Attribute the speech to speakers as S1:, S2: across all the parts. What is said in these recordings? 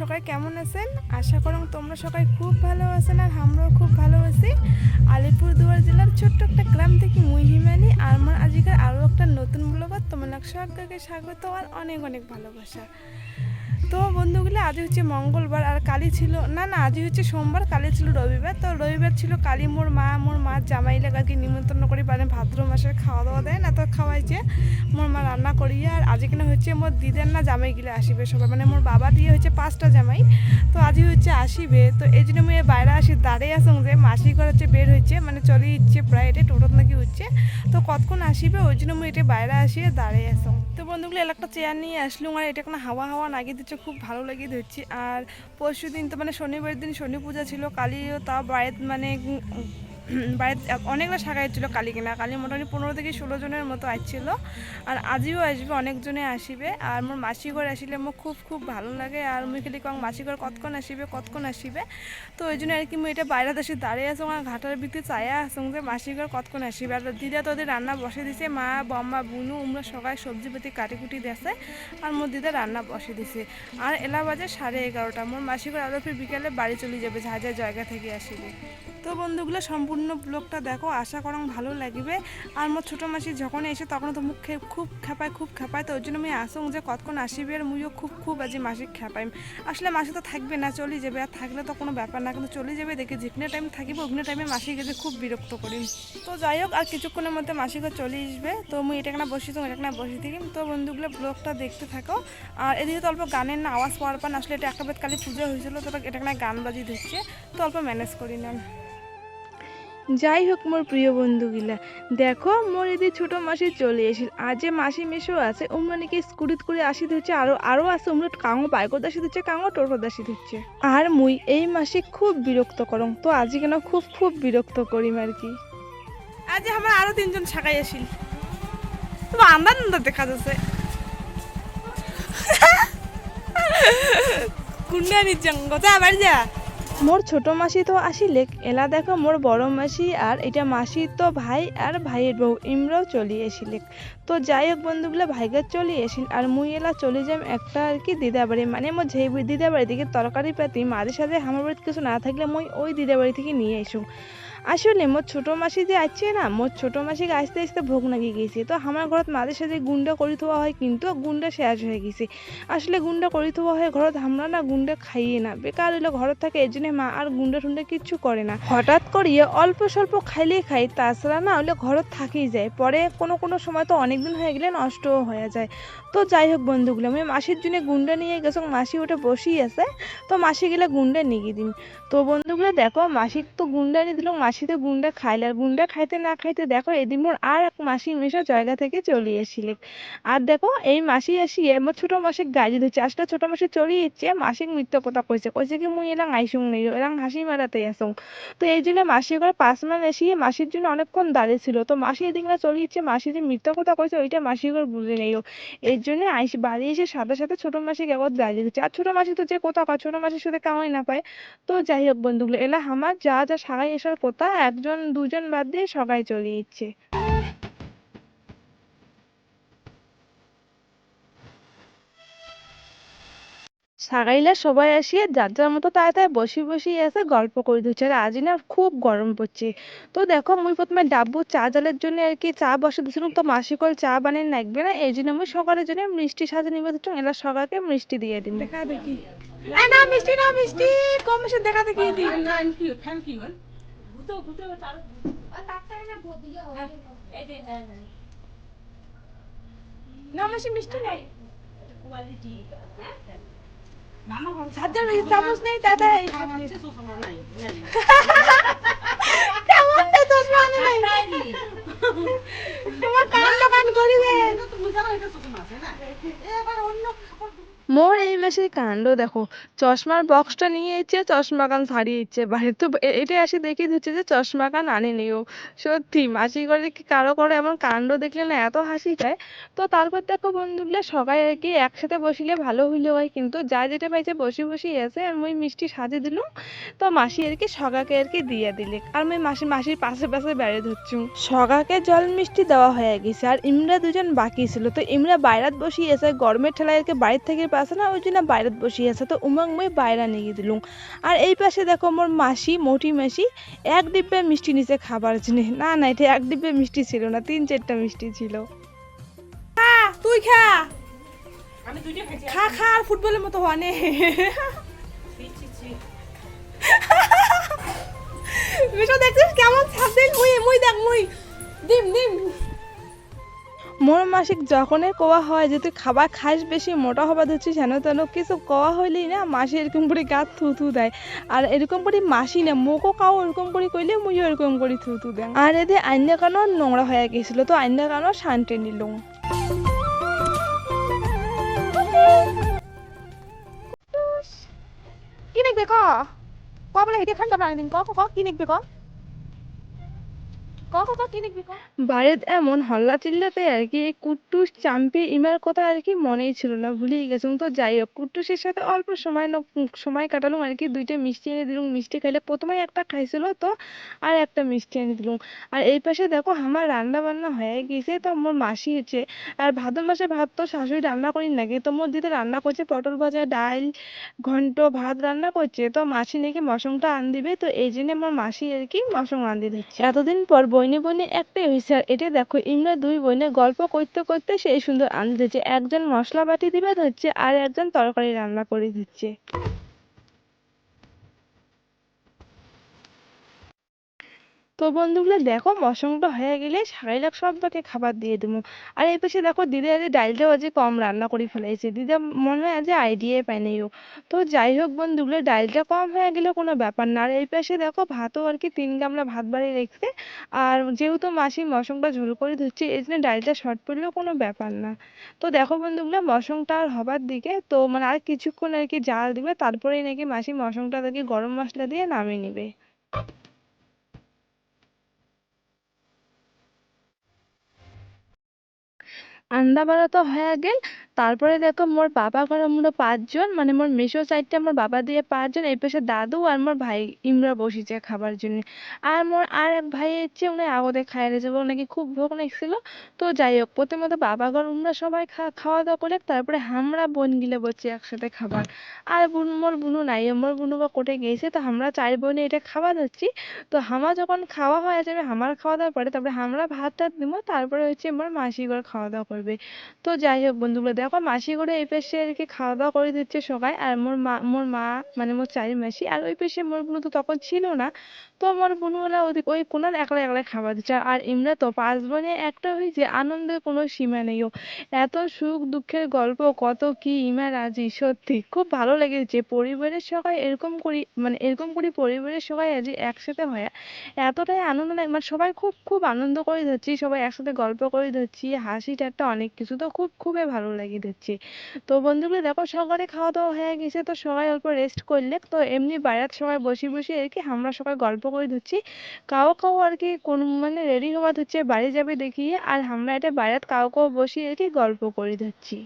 S1: সবাই কেমন আছেন? আশা করুন তোমরা সবাই খুব ভালো আছেন আর আমরাও খুব ভালো আছি। আলিপুরদুয়ার জেলার ছোট্ট একটা গ্রাম থেকে মুই হিমানি আর আমার আজকের আরও একটা নতুন ব্লগত তোমাদের সবাইকে স্বাগত আর অনেক অনেক ভালোবাসা। তো বন্ধুগুলো আজ হচ্ছে মঙ্গলবার আর কালি ছিল না আজ হচ্ছে সোমবার, কালি ছিল রবিবার। তো রবিবার ছিল কালি মোর মা জামাই লাগাকে নিমন্ত্রণ করে পারেন ভাদ্র মাসের খাওয়া দাওয়া দেয় না, তো খাওয়াইছে মোর মা রান্না করিয়ে। আর আজ কিনা হচ্ছে মোর দিদের না জামাই গিলে আসিবে সবাই, মানে মোর বাবা দিয়ে হচ্ছে 5টা জামাই, তো আজই হচ্ছে আসিবে। তো এই জন্য মেয়ে বাইরে আসি দাঁড়িয়ে আসুন যে মাসি ঘর হচ্ছে বের হচ্ছে, মানে চলে ইচ্ছে প্রায় এটা টোটোত নাকি হচ্ছে, তো কতক্ষণ আসিবে ওই জন্য মুই এটা বাইরে আসিয়ে দাঁড়িয়ে আসুন। তো বন্ধুগুলো একটা চেয়ার নিয়ে আসলুম আর এটা কোনো হাওয়া লাগিয়ে দিচ্ছে, খুব ভালো লাগিয়ে দিচ্ছি। আর পরশু দিন তো মানে শনিবার দিন শনি পূজা ছিল, কালিও তাও বাড়িতে মানে বাড়িতে অনেকটা শাখা ছিল কালি কিনা, কালি মোটামুটি 15 থেকে 16 জনের মতো আসছিল। আর আজও আসবে অনেকজনে আসিবে। আর মোর মাসি ঘর আসলে আমার খুব ভালো লাগে। আর মুই খালি কম মাসি ঘর কতক্ষণ আসিবে, তো ওই জন্য আর কি মুই এটা বাইরে আসি দাঁড়িয়ে আসুন আর ঘাটার ভিতরে চায়া আসুন যে মাসি ঘর কতক্ষণ আসিবে। আর দিদা তোদের রান্না বসে দিছে, মা বম্মা বুনু আমরা সবাই সবজি পাতি কাটি দিয়েছে আর মোর দিদা রান্না বসে দিছে। আর এলা বাজে 11:30। মোর মাসি ঘর আরও ফির বিকালে বাড়ি চলে যাবে যা জায়গা থেকে আসিবে। তো বন্ধুগুলো সম্পূর্ণ ব্লগটা দেখো, আশা করং ভালো লাগবে। আর মোর ছোটো মাসি যখন এসে তখন তো মুখ খুব খেপায়, তো ওই জন্য আমি আসুন যে কতক্ষণ আসিবে। আর মুইও খুব আজি মাসি খেপাইম। আসলে মাসি তো থাকবে না, চলে যাবে। আর থাকলে তো কোনো ব্যাপার না, কিন্তু চলে যাবে দেখে যেখানে টাইম থাকিবে ওখানে টাইমে মাসি গেছে খুব বিরক্ত করি। তো যাই হোক আর কিছুক্ষণের মধ্যে মাসি ঘর চলে আসবে। তো মুই এটা এখানে বসি থাকি। তো বন্ধুগুলো ব্লগটা দেখতে থাকো। আর এদিকে তো অল্প গানের না আওয়াজ পাওয়ার পান, আসলে এটা একটা বেদ কালী পুজো হয়েছিল, তো এটা এখানে গান বাজিয়ে দিচ্ছে, তো অল্প ম্যানেজ করি না। যাই হোক মোর প্রিয় বন্ধুগুলা দেখো মোর এদি ছোট মাসি চলে এসেছিল। আজ যে মাসি মেশো আছে ওমরা নাকি স্কুটিত করে আসি হচ্ছে, আরো আছে ওমরা কাঙো বাইকত আসি হচ্ছে, কাঙো টোটোত আসি হচ্ছে। আর মুই এই মাসে খুব বিরক্ত করং, তো আজি কেন খুব বিরক্ত করিম আর কি। আজ আমার আরো 3জন ছাকাই আসিল, তো আন্দার দেখা যাচ্ছে কুন্ডা নিচ্ছাং কথা আবার যা। মোর ছোট মাসি তো আসিলে এলা দেখো মোর বড় মাসি আর এটা মাসির তো ভাই আর ভাইয়ের বউ ইমরাও চলে এসিলে। তো যাই হোক বন্ধুগুলো ভাইগার চলে এসিল আর মুই এলা চলে যাম একটা আর কি দিদা বাড়ি, মানে মোর যেই দিদা বাড়ি থেকে তরকারি পাতি মাঝে সাথে আমার বাড়িতে কিছু না থাকলে মুই ওই দিদা বাড়ি থেকে নিয়ে এসো। আসলে মোর ছোট মাসি যে আসছে না, মোর ছোট মাসিকে আসতে ভোগ লাগিয়ে গেছে। তো আমার ঘরত মাঝে সাথে গুন্ডা করে থোয়া হয়, কিন্তু গুন্ডা শেষ হয়ে গেছে। আসলে গুন্ডা করে থোয়া হয় ঘরত, আমরা না গুন্ডা খাইয়ে না, বেকার হইলে ঘরত থাকে। এই জন্য মা আর গুন্ডা টুন্ডা কিচ্ছু করে না, হঠাৎ করিয়ে অল্প স্বল্প খাইলেই খাই, তাছাড়া না হলে ঘরত থাকেই যায়। পরে কোনো সময় তো অনেকদিন হয়ে গেলে নষ্টও হয়ে যায়। তো যাই হোক বন্ধুগুলো আমি মাসির জন্য গুন্ডা নিয়ে গেছো, মাসি ওটা বসেই আছে, তো মাসি গেলে গুন্ডা নিয়ে দিন। তো বন্ধুগুলো দেখো মাসিক তো গুন্ডা নিয়ে দিল, মাসিতে গুন্ডা খাইলে। আর গুন্ডা খাইতে না খাইতে দেখো এদিন মোর আর এক মাসি মেশো জায়গা থেকে চলে এসিলে। আর দেখো এই মাসি আসিয়ে আমার ছোট মাসিক গাড়ি ধরছে। আসলে ছোট মাসি চলে যাচ্ছে, মাসিক মিথ্যা কথা কইছে কি মুই এলাম আইসুং নেই, এলাম হাসি মারাতে আসুং। তো এই জন্য মাসি করে 5 মান এসিয়ে মাসির জন্য অনেকক্ষণ দাঁড়িয়ে ছিল। তো মাসি এদিকে চলে যাচ্ছে, মাসি যে মিথ্যা কথা কইছে ওইটা মাসি করে বুঝে নেই। এর জন্য বাড়ি এসে সাথে ছোট মাসিক একবার দাঁড়িয়ে দিচ্ছে। আর ছোট মাসি তো যে কথা কয় ছোট মাসির সাথে কামাই না পায়। তো যাই হোক বন্ধুগুলো এলা আমার যা সাগাই আসার কথা 1-2 জন বাদ দিয়ে সবাই চলে যাচ্ছে। সাগাইলা সবাই আসিয়ে যার মতো তাই বসি আছে গল্প করে দিচ্ছে। আর আজ না খুব গরম পড়ছে। তো দেখো মুই প্রথমে ডাব্বু চা জলের জন্য আর কি চা বসে দিয়েছিলাম, তো মাসি কল চা বানিয়ে লাগবে না, এই জন্য আমি সকালের জন্য মিষ্টি সাজে নিবে দিচ্ছ, এলা সকালকে মিষ্টি দিয়ে দিন। দেখা দেখি না মিষ্টি কম মিষ্টি দেখা দেখি না মাসি মিষ্টি নাই সাজ্জার চামচ নেই দাদা তোমার কান দোকান করিবে। মোর এই মাসের কাণ্ড দেখো, চশমার বক্সটা নিয়ে ইচ্ছে চশমা কান ছাড়িয়ে ইচ্ছে বাইরে, তো এটা আসি দেখে দিচ্ছে যে চশমা কান আনে নিও। সত্যি মাসি করে কি কারো এমন কাণ্ড দেখলে না এত হাসি পায়। তো তারপর দেখো বন্ধুগুলো সবাই আর কি একসাথে বসিলে ভালো হইলে হয়, কিন্তু যা যেটা পাইছে বসি আছে। আর মুই মিষ্টি সাজে দিলুম, তো মাসি আর কি সগাকে আর কি দিয়ে দিলে। আর মুই মাসির পাশে বেড়ে ধরছু। সগাকে জল মিষ্টি দেওয়া হয়ে গেছে আর ইমরা 2জন বাকি ছিল। তো ইমরা বাইরাত বসিয়েছে, গরমের ঠেলায় আর কি বাড়ির থেকে পাচ্ছে না, ওই জন্য বাইরেত বসিয়ে আছে, তো উমাং মই বাইরে নিয়ে দিলুম। আর এই পাশে দেখো মোর মাসি, মোটি মাসি এক ডিব্বে মিষ্টি নিচে খাবার জন্য। না না, এটা এক ডিব্বে মিষ্টি ছিল না, 3-4টা মিষ্টি ছিল। তুই খা, খা খা, আর ফুটবলের মতো হওয়া নে। মিশো দেখছিস কেমন ছাপ দিল, মুই মুই দেখ মুই ডিম ডিম। মোর মাসিক যখনই কোয়া হয় যে তুই খাবার খাইস বেশি মোটা হবা ধরছিস হেন তেন কিছু কোয়া হইলেই না মাসি এরকম করে গাত থু থু দেয়। আর এরকম করে মাসি না মোকও কাও এরকম করে কইলে মুইও এরকম করে থু থু দেয়। আর এদের আইনা কানো নোংরা হয়ে গেছিল, তো আইনা কানো শান্তি নিলুম। কি দেখবে ক, ক বলে হেঁটে খান কাপড় আনি দিন, ক ক কি দেখবে ক, বাড়িত এমন হল্লা চিল্লাতে আর কি এই কুট্টুস চাম্পি ইমার কথা আর কি মনেই ছিল না, ভুলেই গেছিলাম। তো যাই হোক, কুট্টুসের সাথে অল্প সময় কাটালাম আর কি। 2টা মিষ্টি এনে দিলুম, মিষ্টি খাইলে প্রথমে একটা খাইছিল, তো আর একটা মিষ্টি এনে দিলুম। আর এই পাশে দেখো আমার রান্না বান্না হয়ে গেছে, তো মোর মাসি হচ্ছে। আর ভাদর মাসে ভাত তো শাশুড়ি রান্না করি নাকি, তো মোর দিদি রান্না করছে পটল ভাজা, ডাল, ঘন্ট ভাত রান্না করছে। তো মাসি নাকি মশংটা আন দিবে, তো এই জন্য আমার মাসি আর কি মশং আন দিয়ে দিচ্ছে। এতদিন পর বইনে বইনে একটাই হয়েছে। আর এটা দেখো ইমরা 2 বোনে গল্প করতে করতে সেই সুন্দর আন দিচ্ছে। একজন মশলা বাটি দিবে ধরছে, আর একজন তরকারি রান্না করে দিচ্ছে। তো বন্ধুগুলো দেখো মশংটা হয়ে গেলে শাইলাক সবাইকে খাবার দিয়ে দেবো। আর এই পাশে দেখো দিদি আজ ডালটাও আজ কম রান্না করে ফেলেছে, দিদা মনে হয় আজ আইডিয়াই পায়নি ও। তো যাই হোক বন্ধুগুলো, ডালটা কম হয়ে গেলে কোনো ব্যাপার না। আর এই পাশে দেখো ভাতও আর কি 3 গামলা ভাত বাড়িয়ে রেখেছে। আর যেহেতু মাসি মশংটা ঝোল করে ধুচ্ছে, এই জন্য ডালটা শর্ট পড়লেও কোনো ব্যাপার না। তো দেখো বন্ধুগুলো মশংটা আর হবার দিকে, তো মানে আর কিছুক্ষণ আর কি জাল দিবে, তারপরেই নাকি মাসি মশংটা আর কি গরম মশলা দিয়ে নামিয়ে নিবে। আন্দা বাড়া তো হয়ে গেল। তারপরে দেখো মোর বাবা ঘরে আমরা 5 জন, মানে মোর মেসো সাইডটা আমার বাবা দিয়ে 5 জন, এই পাশে দাদু আর মোর ভাই ইমরা বসেছে খাবার জন্য। আর মোর আর এক ভাই হচ্ছে উনি আগতে খাই রেছে, বলে নাকি খুব ভোগ লাগছিল। তো যাই হোক, প্রথমত বাবা ঘর আমরা সবাই খাওয়া দাওয়া করে, তারপরে আমরা বোন গিলে বসছি একসাথে খাবার। আর মোর বুনু নাই, মোর বুনু বা কোটে গেছে, তো আমরা 4 বোনে এটা খাওয়া যাচ্ছি। তো আমার যখন খাওয়া হয়ে যাবে, আমার খাওয়া দাওয়ার পরে তারপরে আমরা ভাত টাত দিব, তারপরে হচ্ছে আমার মাসি ঘর খাওয়া দাওয়া করবে। তো যাই হোক বন্ধুগুলো দেখো মাসি ঘরে এই পাশে আর কি খাওয়া দাওয়া করে দিচ্ছে সবাই। আর মোর মা মানে মোর 4 মাসি, আর ওই পাশে মোর বোনু তো তখন ছিল না। তো আমার বোনুওয়ালা ওই কোনার একলা একলা খাবার দিচ্ছে। আর এমনি তো 5 বোনে একটা হয়েছে, আনন্দের কোনো সীমা নেই ও। এত সুখ দুঃখের গল্প কত কি ইমা রাজি, সত্যি খুব ভালো লেগেছে। পরিবারের সবাই এরকম করি, মানে এরকম করি পরিবারের সবাই আজ একসাথে হয়ে এতটাই আনন্দ লাগে, মানে সবাই খুব খুব আনন্দ করে ধরছি, সবাই একসাথে গল্প করে ধরছি, হাসি ঠাট্টা অনেক কিছু, তো খুব খুবই ভালো লাগে ধরছি। তো বন্ধুগুলো দেখো সকালে খাওয়া দাওয়া হয়ে গেছে, তো সবাই অল্প রেস্ট করলে, তো এমনি বাইরে সবাই বসে বসে আর কি আমরা সবাই গল্প করে ধরছি। কাউ কাউ আর কি কোন মানে রেডি হওয়া হচ্ছে বাড়ি যাবে দেখিয়ে, আর আমরা এটা বাইরে কাউ কাউ বসে আর কি গল্প করে ধরছি।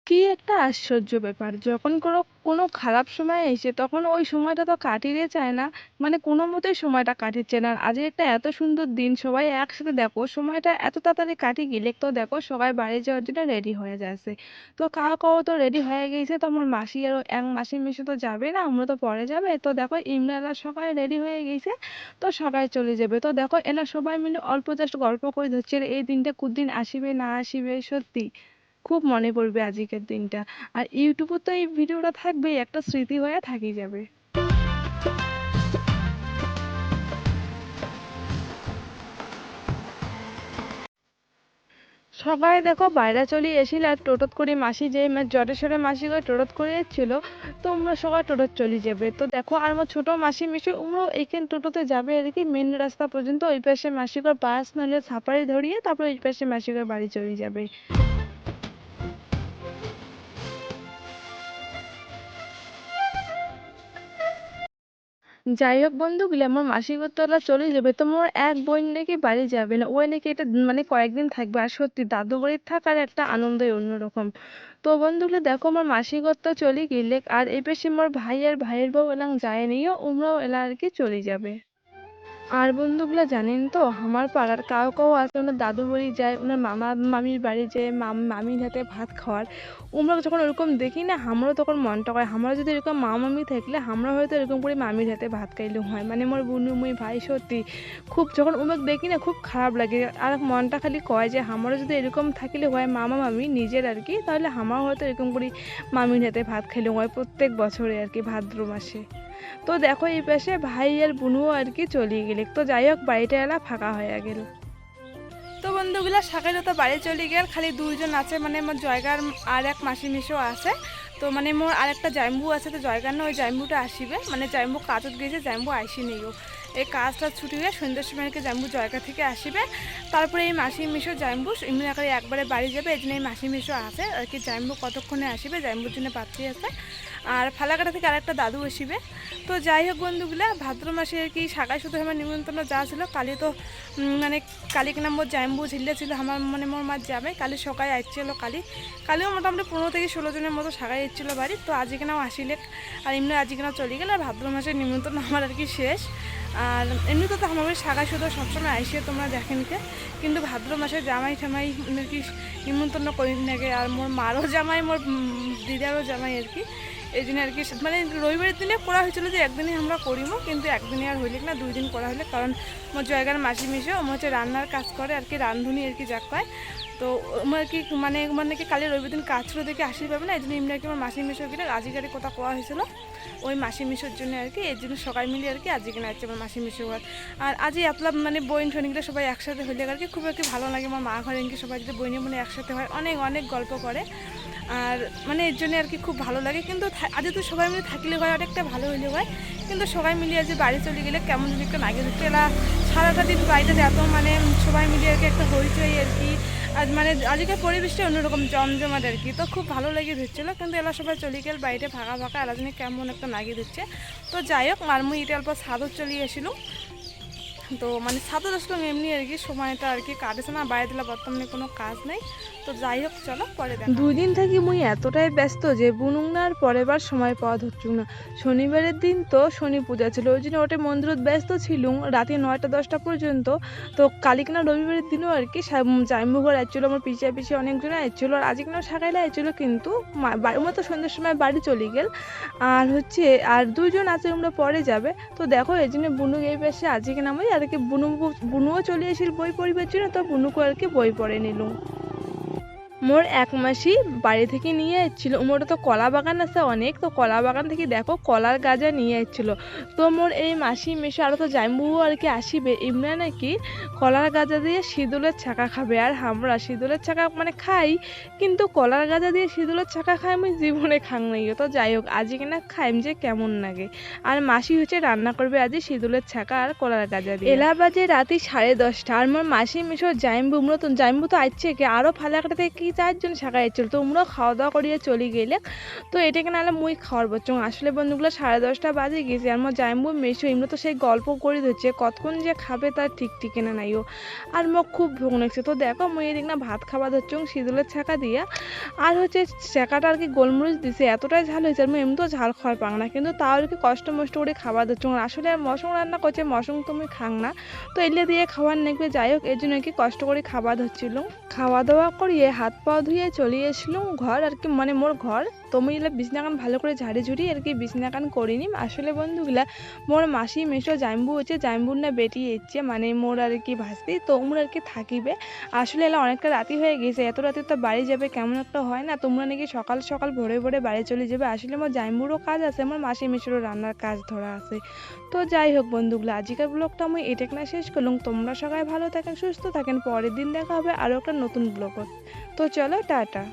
S1: কি একটা আশ্চর্য ব্যাপার, যখন কোনো কোনো খারাপ সময় এসে তখন ওই সময়টা তো কাটিয়ে যায় না, মানে কোনো মতেই সময়টা কাটিচ্ছে না। আর আজ একটা এত সুন্দর দিন, সবাই একসাথে দেখো সময়টা এত তাড়াতাড়ি কাটিয়ে গেলে, তো দেখো সবাই বাড়ি যাওয়ার জন্য রেডি হয়ে যাচ্ছে। তো কাউ কাউ তো রেডি হয়ে গেছে, তো আমার মাসি আর এক মাসি মেশো তো যাবে না, আমরা তো পরে যাবে। তো দেখো ইমরারা সবাই রেডি হয়ে গেছে, তো সবাই চলে যাবে। তো দেখো এরা সবাই মিলে অল্প জাস্ট গল্প করে ধরছে এই দিনটা কোনদিন আসিবে না আসিবে, সত্যি খুব মনে পড়বে আজকের দিনটা। আর ইউটিউবে তো এই ভিডিওটা থাকবেই, একটা স্মৃতি হয়ে থাকি যাবে। সবাই দেখো বাইরে চলে এসেছিল, আর টোটোত করে মাসি যে জ্বরে সরে মাসি করে টোটোত করে এসেছিল। তো আমরা সবাই টোটোত চলে যাবে। তো দেখো আর আমার ছোট মাসি মিশে ওমরাও এইখান টোটোতে যাবে আর কি মেন রাস্তা পর্যন্ত, ওই পাশে মাসি করে বাস নাহলে সাফারি ধরিয়ে তারপর ওই পাশে মাসি করে বাড়ি চলে যাবে। যাই হোক বন্ধুগুলো, আমার মাসির তো ওরা চলে যাবে, তো মোর এক বোন নাকি বাড়ি যাবে না, ওই নাকি এটা মানে কয়েকদিন থাকবে। আর সত্যি দাদু বাড়ির থাকার একটা আনন্দই অন্যরকম। তো বন্ধুগুলো দেখো আমার মাসির তো চলে গেলে, আর এই পাশে মোর ভাই আর ভাইয়ের বউ এলাম যায়নিও, ওমরাও এলা আর কি চলে যাবে। আর বন্ধুগুলা জানেন তো আমার পাড়ার কাউ আছে ওনার দাদু বাড়ি যায়, ওনার মামা মামির বাড়ি যায় মামির হাতে ভাত খাওয়ার। আমরা যখন ওরকম দেখি না আমারও তখন মনটা করে আমরা যদি এরকম মামি থাকলে আমরা হয়তো এরকম করে মামির হাতে ভাত খাইলেও হয়। মানে মোর বুনু মুই ভাই সত্যি খুব যখন ওনাকে দেখি না খুব খারাপ লাগে, আর মনটা খালি কয় যে আমারও যদি এরকম থাকিলে হয় মামা মামি নিজের আর কি, তাহলে আমার হয়তো এরকম করে মামির হাতে ভাত খাইলেও হয় প্রত্যেক বছরে আর কি ভাদ্র মাসে। তো দেখো এই পাশে ভাই আর বুনুও আর কি চলে গেলে, তো যাই হোক বাড়িটা এলা ফাঁকা হয়ে গেল। তো বন্ধুগুলা সকালে তো বাড়ি চলে গেল, খালি দুইজন আছে, মানে আমার জয়গার আর এক মাসি মিশও আছে। তো মানে মোর আর একটা জাম্বু আছে, তো জয়গার না ওই জাম্বুটা আসিবে, মানে জাম্বু কাজত গেছে জাম্বু আইসি নেইও। এই কাজটা ছুটি হয়ে সন্ধ্যার সময় আর কি জাম্বু জয়গা থেকে আসিবে। তারপরে এই মাসি মিশো জাম্বু এমনি আকারে একবারে বাড়ি যাবে, এই জন্য এই মাসি মিশো আছে আর কি। জাম্বু কতক্ষণে আসিবে জাম্বুর জন্য পাত্রী আছে, আর ফালাকাটা থেকে আরেকটা দাদু আসিবে। তো যাই হোক বন্ধুগুলা ভাদ্র মাসে আর কি সাগাই শুধু আমার নিমন্ত্রণ যা ছিল, কালি তো মানে কালি কিনা মোর জাম্বু ঝিল্লে ছিল আমার, মানে মোর মা যাবে কালি সকালে আসছিল। কালিও মোটামুটি 15 থেকে 16 জনের মতো সাগাই এসেছিলো বাড়ি। তো আজকে কিনাও আসিলে, আর এমনি আজকে কিনা চলে গেলে, আর ভাদ্র মাসের নিমন্ত্রণ আমার আর কি শেষ। আর এমনি তো আমার বাড়ি সাগাই শুধু সবসময় আইসে তোমরা দেখেনকে, কিন্তু ভাদ্র মাসে জামাই ঠামাই আর কি নিমন্ত্রণ করি নাকি, আর মোর মারও জামাই মোর দিদারও জামাই আর কি। এই জন্য আর কি মানে রবিবারের দিনে করা হয়েছিল যে একদিনই আমরা করিমো, কিন্তু একদিনই আর হইলে না 2 দিন করা হলে, কারণ মোর জায়গার মাসি মিশে আমার হচ্ছে রান্নার কাজ করে আর কি, রাঁধুনি আর কি যাক পায়। তো আমার কি মানে মানে কি কালি রবিবার দিন কাজ ছিল দেখে আসি পাবে না, এই জন্য এমনি আর কি আমার মাসি মিশো কিনা আজি গাড়ি কথা কোয়া হয়েছিল ওই মাসি মিশোর জন্য আর কি। এই জন্য সবাই মিলে আর কি আজকে কিনা আছে আমার মাসি মিশো ঘর। আর আজই এতলা মানে বইন ঠনিকরা সবাই একসাথে হইলে আর কি খুব আর কি ভালো লাগে। আমার মা ঘরে এনকি সবাই যদি বইনে মনে একসাথে হয় অনেক অনেক গল্প করে, আর মানে এর জন্য আর কি খুব ভালো লাগে। কিন্তু আজ তো সবাই মিলে থাকলে হয় অনেকটা ভালো হইলে হয়, কিন্তু সবাই মিলে আজ বাড়ি চলে গেলে কেমন যদি একটা লাগে দিচ্ছে। এলা সারাটা দিন বাড়িতে এত মানে সবাই মিলে আর কি একটা হইচই আর কি, আজ মানে আজকের পরিবেশটা অন্যরকম জমজমাট আর কি। তো খুব ভালো লেগে দিচ্ছিলো, কিন্তু এলা সবাই চলে গেল বাড়িতে ফাঁকা ফাঁকা, এলা জন্য কেমন একটা লাগিয়ে দিচ্ছে। তো যাই হোক আর মুই এটা অল্প ছাদও চলে এসেছিলো, তো মানে ছাদত আসলাম এমনি আর কি, সময়টা আর কি কাটেছে না, বাইরে দিলে বর্তমানে কোনো কাজ নেই। তো যাই হোক চলো পরে দেখা। 2 দিন থাকি মুই এতটাই ব্যস্ত যে বুনুংনার পরের বার সময় পাওয়া ধরছু না। শনিবারের দিন তো শনি পূজা ছিল, ওই জন্য ওটা মন্দিরত ব্যস্ত ছিলুম রাতে 9টা-10টা পর্যন্ত। তো কালিকনা রবিবারের দিনও আর কি জাইমুঘর আসছিলো, আমার পিছিয়ে অনেকজন আসছিলো, আর আজকে না সকালে আসছিলো, কিন্তু আমার তো সন্ধ্যের সময় বাড়ি চলে গেল। আর হচ্ছে আর 2 জন আছে আমরা পরে যাবে। তো দেখো এই জন্য বুনু এই পাশে আজকে নামাই আর কি, বুনুও চলে এসেছিল বই পড়িবার জন্য, তো বুনুকে আর কি বই পড়ে নিলুম। মোর এক মাসি বাড়ি থেকে নিয়ে এসেছিলো, মোর তো কলা বাগান আছে অনেক, তো কলা বাগান থেকে দেখো কলার গাজা নিয়ে এসেছিলো। তো মোর এই মাসি মেশো আরও তো জাইম্বুও আর কি আসিবে, এমনি নাকি কলার গাজা দিয়ে সিঁদুলের ছাকা খাবে। আর আমরা সিঁদুলের ছাকা মানে খাই, কিন্তু কলার গাজা দিয়ে সিঁদুলের ছাকা খাই আমি জীবনে খাং নাই। তো যাই হোক আজকে না খাইম যে কেমন লাগে। আর মাসি হচ্ছে রান্না করবে আজ সিঁদুলের ছাকা আর কলার গাজা দিয়ে। এলা বাজে রাতে 10:30, আর মোর মাসি মেশো জাইম্বু জাইম্বু তো আসছে কি আরও ফালাকাটা থেকে 4জন শাখা এসেছিল, তোমরাও খাওয়া দাওয়া করিয়ে চলে গেলে। তো এটাকে নাহলে মুই খাওয়ার বচ্চং আসলে বন্ধুগুলো 10:30 বাজে গেছে, আর মোর জাইম্বু মেশো এমনি তো সেই গল্প করে দিচ্ছে কতক্ষণ যে খাবে তার ঠিক ঠিকানা নাইও। আর মোক খুব ভোগ লাগছে। তো দেখো মুই এদিক না ভাত খাওয়া ধরছং সিঁদুলের ছাকা দিয়া, আর হচ্ছে ছাকাটা আর কি গোলমরিচ দিছে, এতটাই ঝাল হয়েছে। আর মুই এমনি তো ঝাল খাওয়ার পাং না, কিন্তু তাও আর কি কষ্ট মষ্ট করে খাওয়া ধরছং। আসলে আর মশং রান্না করছে, মশং তুমি খাং না, তো এলে দিয়ে খাওয়ার নেকবে। যাই হোক এর জন্য কি কষ্ট করে খাওয়া ধরছিল। খাওয়া দাওয়া করিয়ে হাত পা ধুয়ে চলে এসলাম ঘর আর কি, মানে মোর ঘর। তো মুই এলে বিছনাকান ভালো করে ঝাড়ি ঝুড়ি আর কি বিছনাকান করিনিম। আসলে বন্ধুগুলা মোর মাসি মেশো জাইম্বু হচ্ছে, জাইম্বুর না বেটি এসছে, মানে মোর আর কি ভাসতি, তো ওমর আর কি থাকিবে। আসলে এলা অনেকটা রাতি হয়ে গেছে, এত রাতে তো বাড়ি যাবে কেমন একটা হয় না, তোমরা নাকি সকাল সকাল ভোরে ভোরে বাড়ি চলে যাবে। আসলে মোর জাইম্বুরও কাজ আছে, আমার মাসি মেশোরও রান্নার কাজ ধরা আছে। তো যাই হোক বন্ধুগুলো আজকের ব্লগটা আমি এটাকে না শেষ করলাম। তোমরা সবাই ভালো থাকেন সুস্থ থাকেন, পরের দিন দেখা হবে আরও একটা নতুন ব্লগত। তো চলো টাটা।